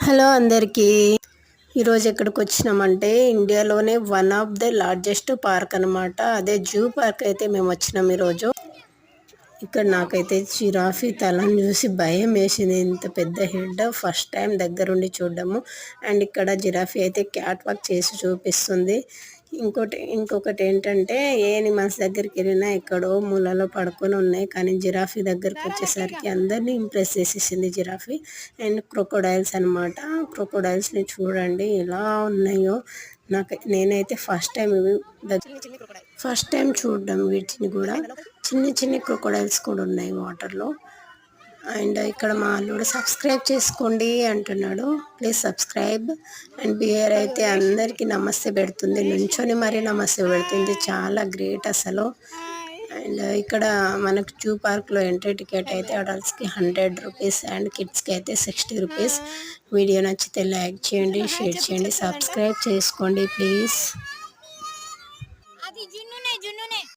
Hello అందరికీ. ఈరోజు ఎక్కడికి వచ్చినామంటే ఇండియాలోనే one of the largest park అనమాట. అదే జూ పార్క్ అయితే మేము వచ్చినాం ఈరోజు. ఇక్కడ నాకైతే జిరాఫీ తలని చూసి భయం వేసింది. ఇంత పెద్ద హెడ్ ఫస్ట్ టైం దగ్గరుండి చూడడము. అండ్ ఇక్కడ జిరాఫీ అయితే క్యాట్ వాక్ చేసి చూపిస్తుంది. ఇంకొకటి ఏంటంటే ఏ ఎనిమల్స్ దగ్గరికి వెళ్ళినా ఎక్కడో మూలలో పడుకొని ఉన్నాయి, కానీ జిరాఫీ దగ్గరికి వచ్చేసరికి అందరినీ ఇంప్రెస్ చేసేసింది జిరాఫీ. అండ్ క్రొకోడైల్స్ అనమాట. క్రొకోడైల్స్ని చూడండి ఎలా ఉన్నాయో. నేనైతే ఫస్ట్ టైం చూడడం వీటిని కూడా. చిన్ని క్రొకోడైల్స్ కూడా ఉన్నాయి వాటర్లో. అండ్ ఇక్కడ మా అల్లుడు సబ్స్క్రైబ్ చేసుకోండి అంటున్నాడు. Please subscribe. అండ్ బియర్ అయితే అందరికీ నమస్తే పెడుతుంది, నుంచొని మరీ నమస్తే పెడుతుంది. చాలా గ్రేట్ అసలు. అండ్ ఇక్కడ మనకు జూ పార్క్లో ఎంట్రీ టికెట్ అయితే అడల్ట్స్కి 100 రూపీస్ అండ్ కిడ్స్కి అయితే 60 రూపీస్. వీడియో నచ్చితే లైక్ చేయండి, షేర్ చేయండి, సబ్స్క్రైబ్ చేసుకోండి ప్లీజ్.